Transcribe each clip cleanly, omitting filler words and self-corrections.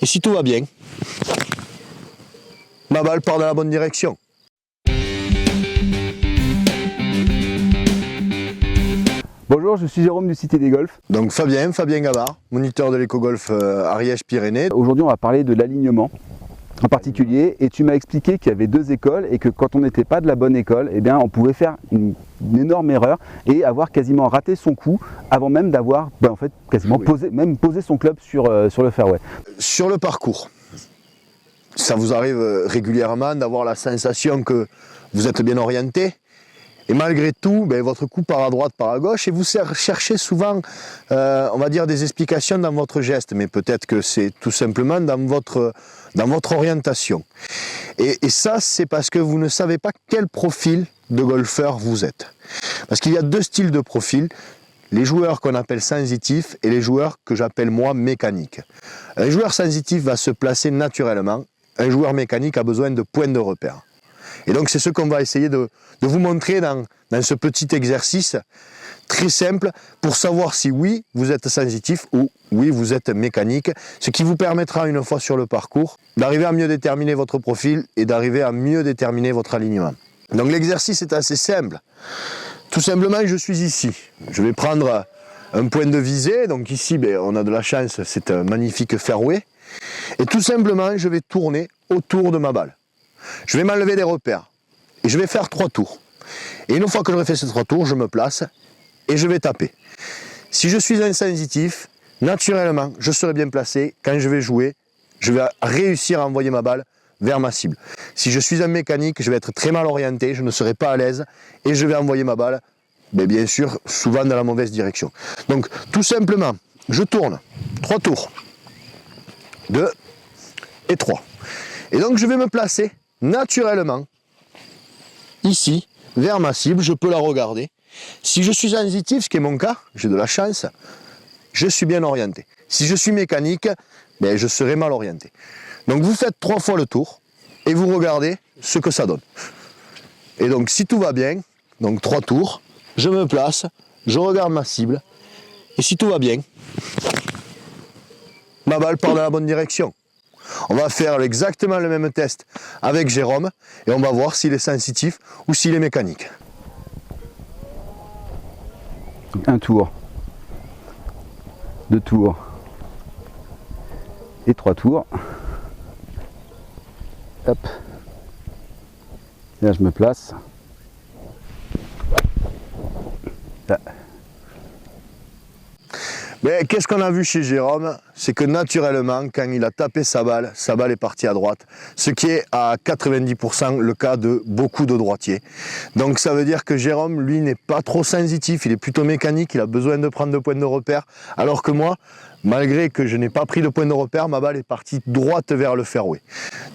Et si tout va bien, ma balle part dans la bonne direction. Bonjour, je suis Jérôme du Cité des Golfs. Donc Fabien Gabard, moniteur de l'éco-golf Ariège-Pyrénées. Aujourd'hui, on va parler de l'alignement en particulier, et tu m'as expliqué qu'il y avait deux écoles et que quand on n'était pas de la bonne école, eh bien, on pouvait faire une énorme erreur et avoir quasiment raté son coup avant même d'avoir en fait, quasiment posé son club sur le fairway. Sur le parcours, ça vous arrive régulièrement d'avoir la sensation que vous êtes bien orienté et malgré tout, votre coup part à droite, part à gauche et vous cherchez souvent, on va dire, des explications dans votre geste, mais peut-être que c'est tout simplement dans votre orientation. Et ça, c'est parce que vous ne savez pas quel profil de golfeur vous êtes. Parce qu'il y a deux styles de profil, les joueurs qu'on appelle sensitifs et les joueurs que j'appelle moi mécaniques. Un joueur sensitif va se placer naturellement, un joueur mécanique a besoin de points de repère. Et donc c'est ce qu'on va essayer de vous montrer dans ce petit exercice très simple pour savoir si oui, vous êtes sensitif ou oui, vous êtes mécanique, ce qui vous permettra une fois sur le parcours d'arriver à mieux déterminer votre profil et d'arriver à mieux déterminer votre alignement. Donc l'exercice est assez simple. Tout simplement, je suis ici. Je vais prendre un point de visée, donc ici on a de la chance, c'est un magnifique fairway. Et tout simplement, je vais tourner autour de ma balle. Je vais m'enlever des repères et je vais faire 3 tours. Et une fois que j'aurai fait ces 3 tours, je me place et je vais taper. Si je suis un sensitif, naturellement, je serai bien placé. Quand je vais jouer, je vais réussir à envoyer ma balle vers ma cible. Si je suis un mécanique, je vais être très mal orienté, je ne serai pas à l'aise et je vais envoyer ma balle, bien sûr, souvent dans la mauvaise direction. Donc, tout simplement, je tourne 3 tours, 2 et 3. Et donc, je vais me placer naturellement ici, vers ma cible, je peux la regarder. Si je suis sensitif, ce qui est mon cas, j'ai de la chance, je suis bien orienté. Si je suis mécanique, je serai mal orienté. Donc vous faites 3 fois le tour et vous regardez ce que ça donne. Et donc si tout va bien, donc 3 tours, je me place, je regarde ma cible et si tout va bien, ma balle part dans la bonne direction. On va faire exactement le même test avec Jérôme et on va voir s'il est sensitif ou s'il est mécanique. Un tour, 2 tours et 3 tours. Hop. Là je me place. Là. Mais qu'est-ce qu'on a vu chez Jérôme? C'est que naturellement, quand il a tapé sa balle est partie à droite. Ce qui est à 90% le cas de beaucoup de droitiers. Donc ça veut dire que Jérôme, lui, n'est pas trop sensitif, il est plutôt mécanique, il a besoin de prendre de points de repère. Alors que moi, malgré que je n'ai pas pris de point de repère, ma balle est partie droite vers le fairway.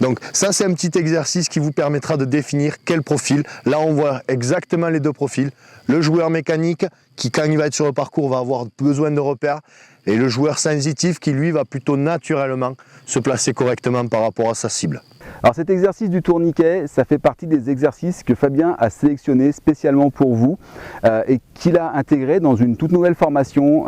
Donc ça, c'est un petit exercice qui vous permettra de définir quel profil. Là, on voit exactement les deux profils. Le joueur mécanique qui, quand il va être sur le parcours, va avoir besoin de repères. Et le joueur sensitif qui, lui, va plutôt naturellement se placer correctement par rapport à sa cible. Alors cet exercice du tourniquet, ça fait partie des exercices que Fabien a sélectionné spécialement pour vous et qu'il a intégré dans une toute nouvelle formation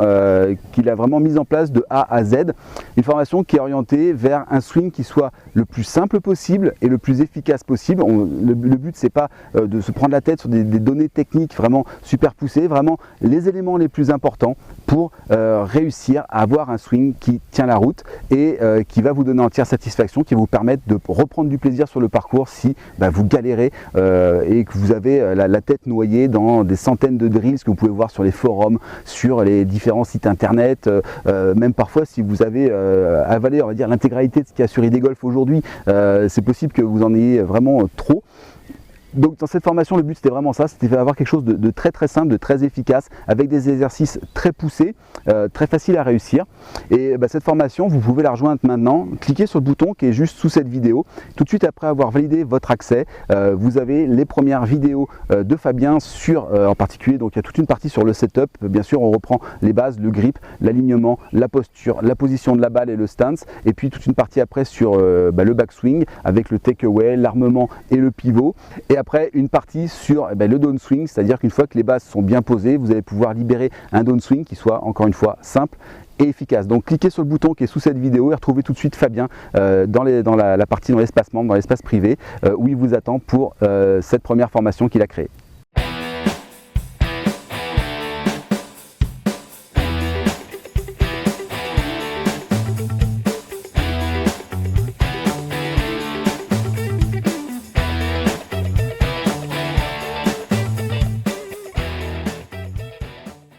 qu'il a vraiment mise en place de A à Z. Une formation qui est orientée vers un swing qui soit le plus simple possible et le plus efficace possible. Le but, c'est pas de se prendre la tête sur des données techniques vraiment super poussées, vraiment les éléments les plus importants pour réussir à avoir un swing qui tient la route et qui va vous donner entière satisfaction, qui va vous permettre de reprendre du plaisir sur le parcours si vous galérez et que vous avez la tête noyée dans des centaines de drills que vous pouvez voir sur les forums, sur les différents sites internet, même parfois si vous avez avalé, on va dire, l'intégralité de ce qu'il y a sur ID Golf aujourd'hui, c'est possible que vous en ayez vraiment trop. Donc dans cette formation, le but c'était vraiment ça, c'était d'avoir quelque chose de très très simple, de très efficace, avec des exercices très poussés, très faciles à réussir. Et cette formation, vous pouvez la rejoindre maintenant. Cliquez sur le bouton qui est juste sous cette vidéo. Tout de suite après avoir validé votre accès, vous avez les premières vidéos de Fabien en particulier. Donc il y a toute une partie sur le setup. Bien sûr, on reprend les bases, le grip, l'alignement, la posture, la position de la balle et le stance. Et puis toute une partie après sur le backswing avec le takeaway, l'armement et le pivot. Et après une partie sur le downswing, c'est-à-dire qu'une fois que les bases sont bien posées, vous allez pouvoir libérer un downswing qui soit encore une fois simple et efficace. Donc cliquez sur le bouton qui est sous cette vidéo et retrouvez tout de suite Fabien dans la partie, dans l'espace membre, dans l'espace privé, où il vous attend pour cette première formation qu'il a créée.